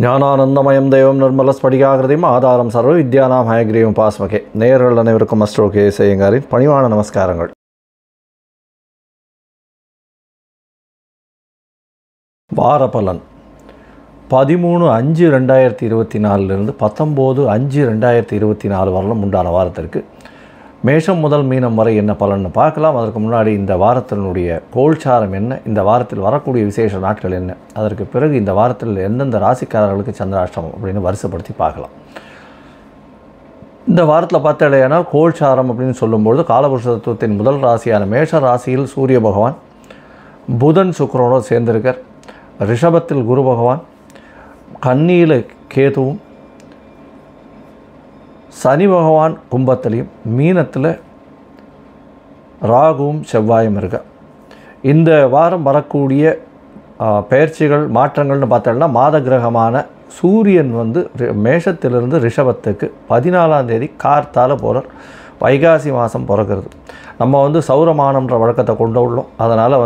ஞானானந்தமயம் தெய்வம் நிர்மலஸ்படிகாகிருதியும் ஆதாரம் சர்வ வித்யானாம் ஹயக்ரீவம் பாஸ்மகே. நேயர்கள் அனைவருக்கும் அஸ்ட்ரோ கே செய்யங்காரின் பணிவான நமஸ்காரங்கள். வாரபலன் 13/5/2024 19/5/2024 வரலும் உண்டான வாரத்திற்கு மேஷம் முதல் மீனம் வரை என்ன பலன்னு பார்க்கலாம். அதற்கு முன்னாடி இந்த வாரத்தினுடைய கோல்சாரம் என்ன, இந்த வாரத்தில் வரக்கூடிய விசேஷ நாட்கள் என்ன, அதற்கு பிறகு இந்த வாரத்தில் எந்தெந்த ராசிக்காரர்களுக்கு சந்திராஷ்டமம் அப்படின்னு வரிசைப்படுத்தி பார்க்கலாம். இந்த வாரத்தில் பார்த்தாலேயானால் கோல்சாரம் அப்படின்னு சொல்லும்பொழுது காலபுருஷ தத்துவத்தின் முதல் ராசியான மேஷ ராசியில் சூரிய பகவான் புதன் சுக்கிரனோடு சேர்ந்திருக்கார். ரிஷபத்தில் குரு பகவான், கன்னியில் கேதுவும், சனி பகவான் கும்பத்திலையும், மீனத்தில் ராகுவும் செவ்வாயும் இருக்க. இந்த வாரம் வரக்கூடிய பயிற்சிகள் மாற்றங்கள்னு பார்த்தோம்னா மாத கிரகமான சூரியன் மேஷத்திலிருந்து ரிஷபத்துக்கு 14ஆம் தேதி கார்த்தால போகிறார். வைகாசி மாதம் பிறக்கிறது. நம்ம சௌரமானம்ன்ற வழக்கத்தை கொண்டு உள்ளோம். அதனால்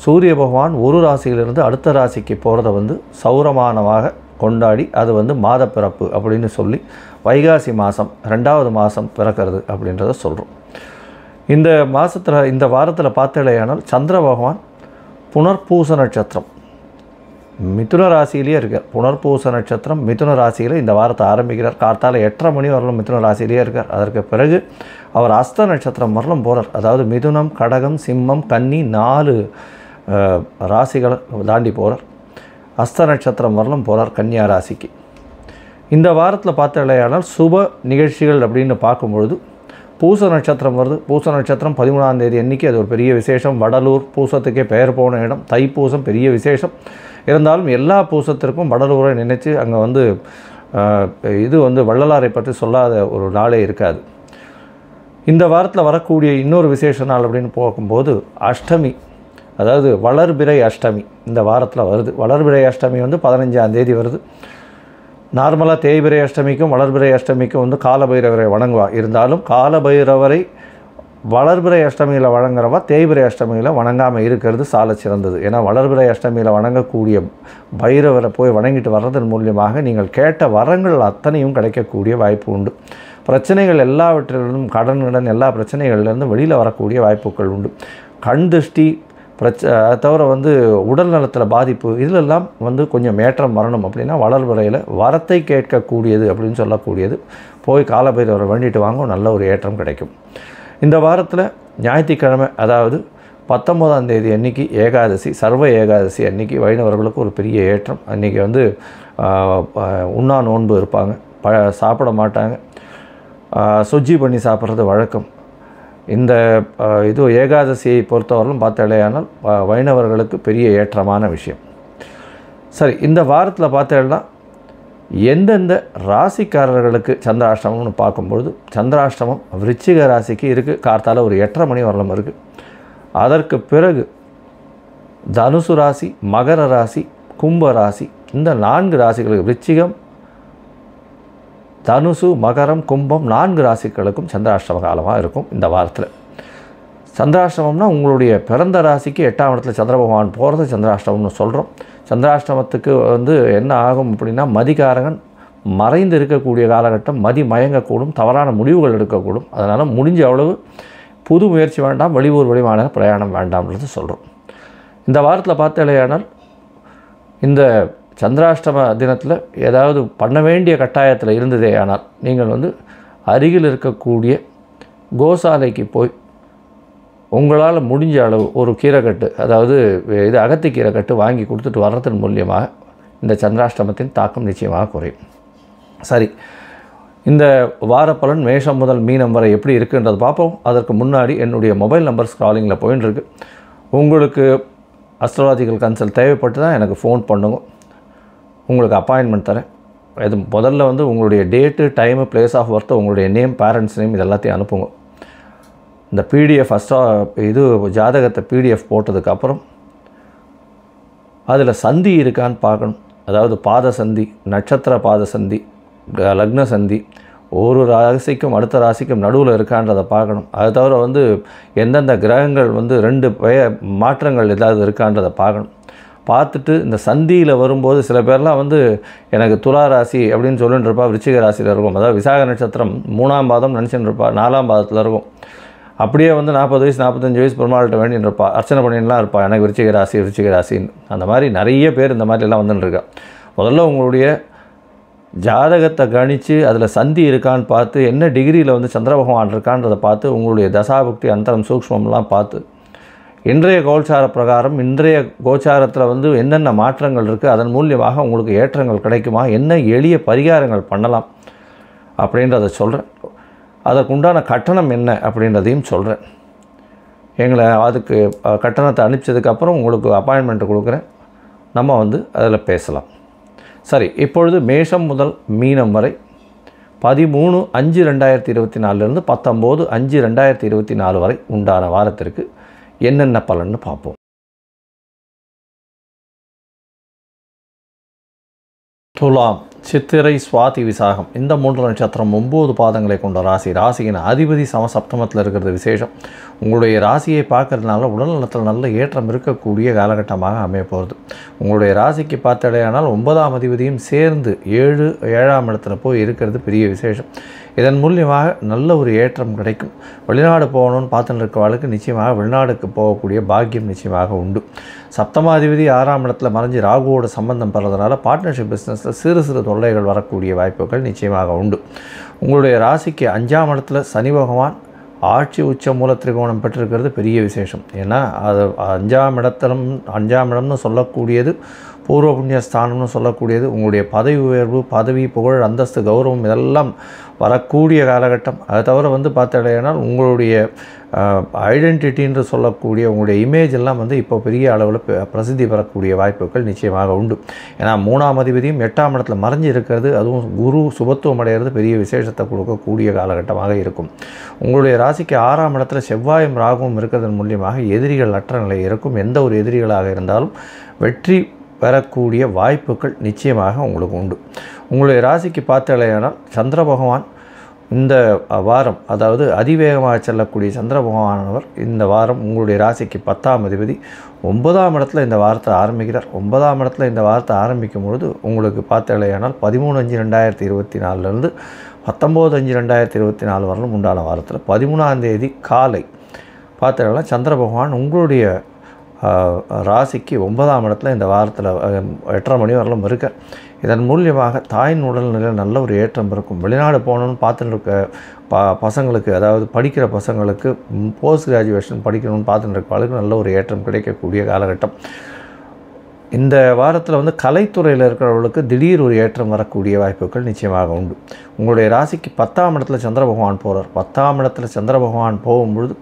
சூரிய பகவான் ஒரு ராசியிலிருந்து அடுத்த ராசிக்கு போகிறத சௌரமானமாக கொண்டாடி அது மாத பிறப்பு அப்படின்னு சொல்லி வைகாசி மாதம் 2வது மாதம் பிறக்கிறது அப்படின்றத சொல்கிறோம். இந்த மாதத்தில் இந்த வாரத்தில் பார்த்தலையானால் சந்திர பகவான் புனர்பூச நட்சத்திரம் மிதுன ராசியிலேயே இருக்கார். புனர்பூச நட்சத்திரம் மிதுன ராசியில் இந்த வாரத்தை ஆரம்பிக்கிறார். கார்த்தால 8:30 மணி வரலும் மிதுன ராசியிலேயே இருக்கார். அதற்கு பிறகு அவர் அஸ்த நட்சத்திரம் வரலும் போகிறார். அதாவது மிதுனம், கடகம், சிம்மம், கன்னி 4 ராசிகளை தாண்டி போகிறார். அஸ்த நட்சத்திரம் வரலும் போகிறார் கன்னியா ராசிக்கு. இந்த வாரத்தில் பார்த்தாலேயானால் சுப நிகழ்ச்சிகள் அப்படின்னு பார்க்கும்பொழுது பூச நட்சத்திரம் வருது. பூச நட்சத்திரம் 13ஆம் தேதி அன்றைக்கி அது ஒரு பெரிய விசேஷம். வடலூர் பூசத்துக்கே பெயர் போன இடம். தைப்பூசம் பெரிய விசேஷம். இருந்தாலும் எல்லா பூசத்திற்கும் வடலூரை நினைச்சு அங்கே இது வள்ளலாரை பற்றி சொல்லாத ஒரு நாளே இருக்காது. இந்த வாரத்தில் வரக்கூடிய இன்னொரு விசேஷ நாள் அப்படின்னு பார்க்கும்போது அஷ்டமி, அதாவது வளர்பிறை அஷ்டமி இந்த வாரத்தில் வருது. வளர்பிறை அஷ்டமி 15ஆம் தேதி வருது. நார்மலாக தேய்பிறை அஷ்டமிக்கும் வளர்பிறை அஷ்டமிக்கும் காலபைரவரை வணங்குவா. இருந்தாலும் காலபைரவரை வளர்பிறை அஷ்டமியில் வணங்குறவா தேய்பிறை அஷ்டமியில் வணங்காமல் இருக்கிறது சால சிறந்தது. ஏன்னா வளர்பிறை அஷ்டமியில் வணங்கக்கூடிய பைரவரை போய் வணங்கிட்டு வர்றதன் மூலியமாக நீங்கள் கேட்ட வரங்கள் அத்தனையும் கிடைக்கக்கூடிய வாய்ப்பு உண்டு. பிரச்சனைகள் எல்லாவற்றிலிருந்தும் கடன் எல்லா பிரச்சனைகள்லேருந்து வெளியில் வரக்கூடிய வாய்ப்புகள் உண்டு. கண் திருஷ்டி அதை தவிர உடல் நலத்தில் பாதிப்பு இதிலெல்லாம் கொஞ்சம் ஏற்றம் வரணும் அப்படின்னா வளர்பிறையில் வரத்தை கேட்கக்கூடியது அப்படின்னு சொல்லக்கூடியது போய் காலபைரவரை வேண்டிட்டு வாங்க, நல்ல ஒரு ஏற்றம் கிடைக்கும். இந்த வாரத்தில் ஞாயிற்றுக்கிழமை, அதாவது 19ஆம் தேதி அன்றைக்கி ஏகாதசி, சர்வ ஏகாதசி அன்றைக்கி வைணவர்களுக்கு ஒரு பெரிய ஏற்றம். அன்றைக்கி உண்ணா நோன்பு இருப்பாங்க, சாப்பிட மாட்டாங்க, சுஜ்ஜி பண்ணி சாப்பிட்றது வழக்கம். இந்த ஏகாதசியை பொறுத்தவரையிலும் பார்த்தாலேயானால் வைணவர்களுக்கு பெரிய ஏற்றமான விஷயம். சரி, இந்த வாரத்தில் பார்த்தேன்னா எந்தெந்த ராசிக்காரர்களுக்கு சந்திராஷ்டமம்னு பார்க்கும்பொழுது சந்திராஷ்டமம் விருச்சிக ராசிக்கு இருக்குது. கார்த்தால ஒரு 8:30 மணி வரலும் இருக்குது. அதற்கு பிறகு தனுசு ராசி, மகர ராசி, கும்ப ராசி, இந்த 4 ராசிகளுக்கு விருச்சிகம், தனுசு, மகரம், கும்பம் 4 ராசிகளுக்கும் சந்திராஷ்டம காலமாக இருக்கும். இந்த வாரத்தில் சந்திராஷ்டமம்னா உங்களுடைய பிறந்த ராசிக்கு 8ஆம் இடத்துல சந்திர பகவான் போகிறது சந்திராஷ்டமம்னு சொல்கிறோம். சந்திராஷ்டமத்துக்கு என்ன ஆகும் அப்படின்னா மதிகாரகன் மறைந்து இருக்கக்கூடிய காலகட்டம், மதி மயங்கக்கூடும், தவறான முடிவுகள் எடுக்கக்கூடும். அதனால் முடிஞ்ச அளவு புது முயற்சி வேண்டாம், வெளியூர் வெளிமாநில பிரயாணம் வேண்டாம்ன்றது சொல்கிறோம். இந்த வாரத்தில் பார்த்தாலேயானால் இந்த சந்திராஷ்டம தினத்தில் ஏதாவது பண்ண வேண்டிய கட்டாயத்தில் இருந்ததே ஆனால் நீங்கள் அருகில் இருக்கக்கூடிய கோசாலைக்கு போய் உங்களால் முடிஞ்ச அளவு ஒரு கீரைக்கட்டு, அதாவது அகத்தி கீரைக்கட்டு வாங்கி கொடுத்துட்டு வர்றதன் மூலியமாக இந்த சந்திராஷ்டமத்தின் தாக்கம் நிச்சயமாக குறையும். சரி, இந்த வார பலன் மேஷம் முதல் மீனம் வரை எப்படி இருக்குன்றது பார்ப்போம். அதற்கு முன்னாடி என்னுடைய மொபைல் நம்பர் ஸ்க்ராலிங்கில் போயின்னு இருக்கு. உங்களுக்கு அஸ்ட்ராலஜிக்கல் கன்சல்ட் தேவைப்பட்டு தான் எனக்கு ஃபோன் பண்ணுங்க. உங்களுக்கு அப்பாயின்மெண்ட் தரேன். இது முதல்ல உங்களுடைய date, time, place of birth, உங்களுடைய நேம், பேரண்ட்ஸ் நேம் இது எல்லாத்தையும் அனுப்புங்க. இந்த பிடிஎஃப் ஜாதகத்தை பிடிஎஃப் போட்டதுக்கப்புறம் அதில் சந்தி இருக்கான்னு பார்க்கணும். அதாவது பாத சந்தி, நட்சத்திர பாத சந்தி, லக்ன சந்தி, ஒரு ராசிக்கும் அடுத்த ராசிக்கும் நடுவில் இருக்கான்றதை பார்க்கணும். அது தவிர எந்தெந்த கிரகங்கள் 2 மாற்றங்கள் ஏதாவது இருக்கான்றதை பார்க்கணும். பார்த்துட்டு இந்த சந்தியில் வரும்போது சில பேர்லாம் வந்து எனக்கு துலா ராசி அப்படின்னு சொல்லிட்டு இருப்பா, விருச்சிக ராசியில் இருக்கும். அதாவது விசாக நட்சத்திரம் 3ஆம் பாதம் நினச்சின்னு இருப்பா, 4ஆம் பாதத்தில் இருக்கும். அப்படியே வந்து 40 வயசு 45 வயசு பெருமாள்கிட்ட வேண்டின்னு இருப்பா, அர்ச்சனை பண்ணின்லாம் இருப்பா, எனக்கு விருச்சிக ராசின்னு. அந்த மாதிரி நிறைய பேர் இந்த மாதிரிலாம் வந்துட்டுருக்கா. முதல்ல உங்களுடைய ஜாதகத்தை கணித்து அதில் சந்தி இருக்கான்னு பார்த்து, என்ன டிகிரியில் வந்து சந்திர பகவான் இருக்கான்றதை பார்த்து, உங்களுடைய தசாபுக்தி அந்தரம் சூக்ஷ்மம்லாம் பார்த்து, இன்றைய கோச்சார பிரகாரம் இன்றைய கோச்சாரத்தில் வந்து என்னென்ன மாற்றங்கள் இருக்குது, அதன் மூலியமாக உங்களுக்கு ஏற்றங்கள் கிடைக்குமா, என்ன எளிய பரிகாரங்கள் பண்ணலாம் அப்படின்றத சொல்கிறேன். அதற்குண்டான கட்டணம் என்ன அப்படின்றதையும் சொல்கிறேன். எங்களை அதுக்கு கட்டணத்தை அனுப்பிச்சதுக்கப்புறம் உங்களுக்கு அப்பாயின்மெண்ட்டு கொடுக்குறேன், நம்ம வந்து அதில் பேசலாம். சரி, இப்பொழுது மேஷம் முதல் மீனம் வரை 13/5/2024 19/5/2024 வரை உண்டான வாரத்திற்கு என்னென்ன பலன்னு பார்ப்போம். துலாம், சித்திரை, சுவாதி, விசாகம் இந்த 3 நட்சத்திரம் 9 பாதங்களை கொண்ட ராசியின் அதிபதி சமசப்தமத்தில் இருக்கிறது விசேஷம். உங்களுடைய ராசியை பார்க்கறதுனால உடல்நலத்தில் நல்ல ஏற்றம் இருக்கக்கூடிய காலகட்டமாக அமைய போகிறது. உங்களுடைய ராசிக்கு பார்த்தடையானால் 9ஆம் அதிபதியும் சேர்ந்து 7ஆம் இடத்துல போய் இருக்கிறது பெரிய விசேஷம். இதன் மூலியமாக நல்ல ஒரு ஏற்றம் கிடைக்கும். வெளிநாடு போகணும்னு பார்த்துட்டு இருக்கவளுக்கு நிச்சயமாக வெளிநாடுக்கு போகக்கூடிய பாக்கியம் நிச்சயமாக உண்டு. சப்தமாதிபதி 6ஆம் இடத்துல மறைஞ்சி ராகுவோட சம்பந்தம் பெறதுனால பார்ட்னர்ஷிப் பிஸ்னஸில் சிறு தொல்லைகள் வரக்கூடிய வாய்ப்புகள் நிச்சயமாக உண்டு. உங்களுடைய ராசிக்கு 5ஆம் இடத்துல சனி பகவான் ஆட்சி உச்ச மூல திரிகோணம் பெற்றிருக்கிறது பெரிய விசேஷம். ஏன்னா அது 5ஆம் இடம்னு சொல்லக்கூடியது பூர்வ புண்ணிய ஸ்தானம்னு சொல்லக்கூடியது. உங்களுடைய பதவி உயர்வு, பதவி, புகழ், அந்தஸ்து, கௌரவம் இதெல்லாம் வரக்கூடிய காலகட்டம். அதை தவிர வந்து பார்த்தடையானால் உங்களுடைய ஐடென்டிட்டின்னு சொல்லக்கூடிய உங்களுடைய இமேஜ் எல்லாம் வந்து இப்போ பெரிய அளவில் பிரசித்தி பெறக்கூடிய வாய்ப்புகள் நிச்சயமாக உண்டு. ஏன்னா 3ஆம் அதிபதியும் 8ஆம் இடத்துல மறைஞ்சி இருக்கிறது, அதுவும் குரு சுபத்துவம் அடைகிறது பெரிய விசேஷத்தை கொடுக்கக்கூடிய காலகட்டமாக இருக்கும். உங்களுடைய ராசிக்கு 6ஆம் இடத்துல செவ்வாயும் ராகுவும் இருக்கிறதன் மூலியமாக எதிரிகள் அற்ற நிலை இருக்கும். எந்த ஒரு எதிரிகளாக இருந்தாலும் வெற்றி பெறக்கூடிய வாய்ப்புகள் நிச்சயமாக உங்களுக்கு உண்டு. உங்களுடைய ராசிக்கு பார்த்தலையானால் சந்திர பகவான் இந்த வாரம், அதாவது அதிவேகமாக செல்லக்கூடிய சந்திர பகவானவர் இந்த வாரம் உங்களுடைய ராசிக்கு 10ஆம் அதிபதி 9ஆம் இடத்துல இந்த வாரத்தை ஆரம்பிக்கிறார். 9ஆம் இடத்துல இந்த வாரத்தை ஆரம்பிக்கும் பொழுது உங்களுக்கு பார்த்தலையானால் 13/5/2024 19/5/2024 வரலும் உண்டான வாரத்தில் 13ஆம் தேதி காலை பார்த்தலையானா சந்திர பகவான் உங்களுடைய ராசிக்கு 9ஆம் இடத்துல இந்த வாரத்தில் 8:30 மணி வரலும் இருக்க. இதன் மூலியமாக தாயின் உடல்நிலையில் நல்ல ஒரு ஏற்றம் இருக்கும். வெளிநாடு போகணுன்னு பார்த்துட்டு இருக்க பசங்களுக்கு, அதாவது படிக்கிற பசங்களுக்கு, போஸ்ட் கிராஜுவேஷன் படிக்கணும்னு பார்த்துட்டு இருக்க நல்ல ஒரு ஏற்றம் கிடைக்கக்கூடிய காலகட்டம். இந்த வாரத்தில் வந்து கலைத்துறையில் இருக்கிறவர்களுக்கு திடீர் ஒரு ஏற்றம் வரக்கூடிய வாய்ப்புகள் நிச்சயமாக உண்டு. உங்களுடைய ராசிக்கு 10ஆம் இடத்துல சந்திர பகவான் போகிறார். 10ஆம் இடத்துல சந்திர பகவான் போகும்பொழுது,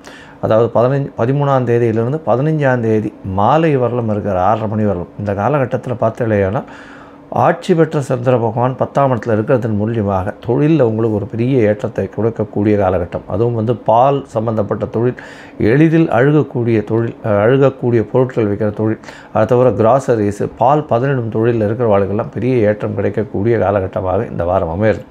அதாவது 13ஆம் தேதியிலிருந்து 15ஆம் தேதி மாலை வரலும் இருக்கிற 6:30 மணி வரலும் இந்த காலகட்டத்தில் பார்த்தலையானா ஆட்சி பெற்ற சந்திர பகவான் 10ஆம் இடத்துல இருக்கிறதன் மூலியமாக தொழிலில் உங்களுக்கு ஒரு பெரிய ஏற்றத்தை கொடுக்கக்கூடிய காலகட்டம். அதுவும் வந்து பால் சம்பந்தப்பட்ட தொழில், எளிதில் அழுகக்கூடிய பொருட்கள் வைக்கிற தொழில், அதை தவிர கிராசரிஸு, பால் பதனிடும் தொழிலில் இருக்கிறவர்களுக்கெல்லாம் பெரிய ஏற்றம் கிடைக்கக்கூடிய காலகட்டமாக இந்த வாரம் அமையிறது.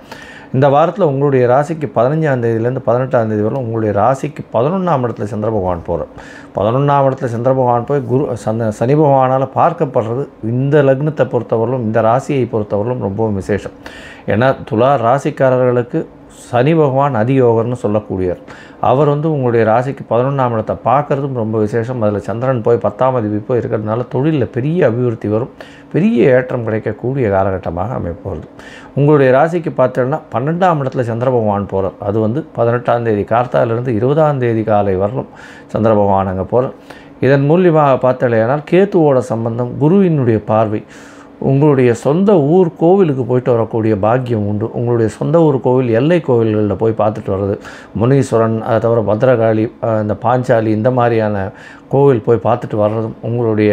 இந்த வாரத்தில் உங்களுடைய ராசிக்கு 15ஆம் தேதியிலேருந்து 18ஆம் தேதி வரலும் உங்களுடைய ராசிக்கு 11ஆம் இடத்துல சந்திர பகவான் போகிறார். 11ஆம் இடத்துல சந்திர பகவான் போய் சனி பகவானால் பார்க்கப்படுறது இந்த லக்னத்தை பொறுத்தவரையிலும், இந்த ராசியை பொறுத்தவரையிலும் ரொம்பவும் விசேஷம். ஏன்னா துலா ராசிக்காரர்களுக்கு சனி பகவான் அதியோகர்னு சொல்லக்கூடியவர். அவர் வந்து உங்களுடைய ராசிக்கு 11ஆம் இடத்தை பார்க்குறதும் ரொம்ப விசேஷம். அதில் சந்திரன் போய் 10ஆம் அதிபதி போய் இருக்கிறதுனால தொழிலில் பெரிய அபிவிருத்தி வரும், பெரிய ஏற்றம் கிடைக்கக்கூடிய காலகட்டமாக அமைப்போகிறது. உங்களுடைய ராசிக்கு பார்த்தோன்னா 12ஆம் இடத்துல சந்திர பகவான் போகிறார். அது வந்து 18ஆம் தேதி கார்த்தாலிருந்து 20ஆம் தேதி காலை வரலும் சந்திர பகவான் அங்கே போகிறார். இதன் மூலியமாக பார்த்தலையானால் கேத்துவோட சம்பந்தம், குருவினுடைய பார்வை, உங்களுடைய சொந்த ஊர் கோவிலுக்கு போயிட்டு வரக்கூடிய பாக்கியம் உண்டு. உங்களுடைய சொந்த ஊர் கோவில், எல்லை கோவில்களில் போய் பார்த்துட்டு வர்றது, முனீஸ்வரன், அதை தவிர பத்ரகாளி, இந்த பாஞ்சாலி, இந்த மாதிரியான கோவில் போய் பார்த்துட்டு வர்றதும், உங்களுடைய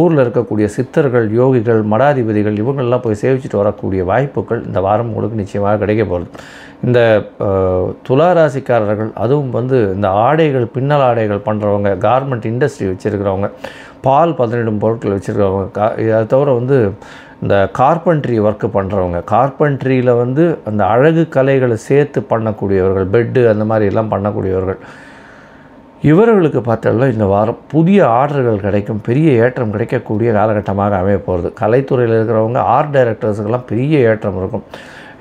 ஊரில் இருக்கக்கூடிய சித்தர்கள், யோகிகள், மடாதிபதிகள் இவங்களெல்லாம் போய் சேவிச்சுட்டு வரக்கூடிய வாய்ப்புகள் இந்த வாரம் உங்களுக்கு நிச்சயமாக கிடைக்க போகிறது. இந்த துலா ராசிக்காரர்கள், அதுவும் வந்து இந்த ஆடைகள், பின்னல் ஆடைகள் பண்ணுறவங்க, கார்மெண்ட் இண்டஸ்ட்ரி வச்சுருக்கிறவங்க, பால் பதனிடும் பொருட்கள் வச்சுருக்கிறவங்க, அதை தவிர வந்து இந்த கார்பென்ட்ரி ஒர்க்கு பண்ணுறவங்க, கார்பென்ட்ரியில் வந்து அந்த அழகு கலைகளை சேர்த்து பண்ணக்கூடியவர்கள், பெட்டு அந்த மாதிரி எல்லாம் பண்ணக்கூடியவர்கள், இவர்களுக்கு பார்த்தோம்னா இந்த வாரம் புதிய ஆர்டர்கள் கிடைக்கும், பெரிய ஏற்றம் கிடைக்கக்கூடிய காலகட்டமாக அமைய போகிறது. கலைத்துறையில் இருக்கிறவங்க ஆர்ட் டைரக்டர்ஸுக்கெல்லாம் பெரிய ஏற்றம் இருக்கும்.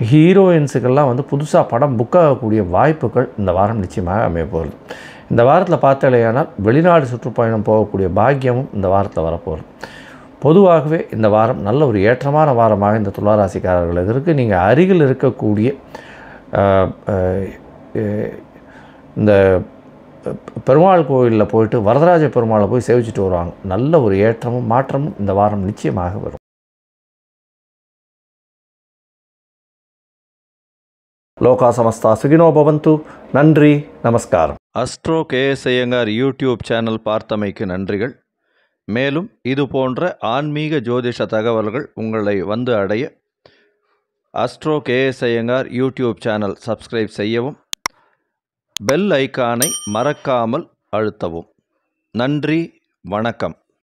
ஹீரோயின்ஸுக்கெல்லாம் வந்து புதுசாக படம் புக் ஆகக்கூடிய வாய்ப்புகள் இந்த வாரம் நிச்சயமாக அமைய போகிறது. இந்த வாரத்தில் பார்த்தாலேயானால் வெளிநாடு சுற்றுப்பயணம் போகக்கூடிய பாக்கியமும் இந்த வாரத்தில் வரப்போகிறது. பொதுவாகவே இந்த வாரம் நல்ல ஒரு ஏற்றமான வாரமாக இந்த துளாராசிக்காரர்களுக்கு இருக்குது. நீங்கள் அருகில் இருக்கக்கூடிய இந்த பெருமாள் கோயிலில் போயிட்டு வரதராஜ பெருமாளை போய் சேவிச்சுட்டு வருவாங்க. நல்ல ஒரு ஏற்றமும் மாற்றமும் இந்த வாரம் நிச்சயமாக வரும். லோகா சமஸ்தா சுகினோ பவந்து. நன்றி, நமஸ்காரம். Astro KS Iyengar YouTube channel பார்த்தமைக்கு நன்றிகள். மேலும் இது போன்ற ஆன்மீக ஜோதிஷ தகவல்கள் உங்களை வந்து அடைய astro KS Iyengar YouTube channel subscribe செய்யவும், பெல் ஐக்கானை மறக்காமல் அழுத்தவும். நன்றி, வணக்கம்.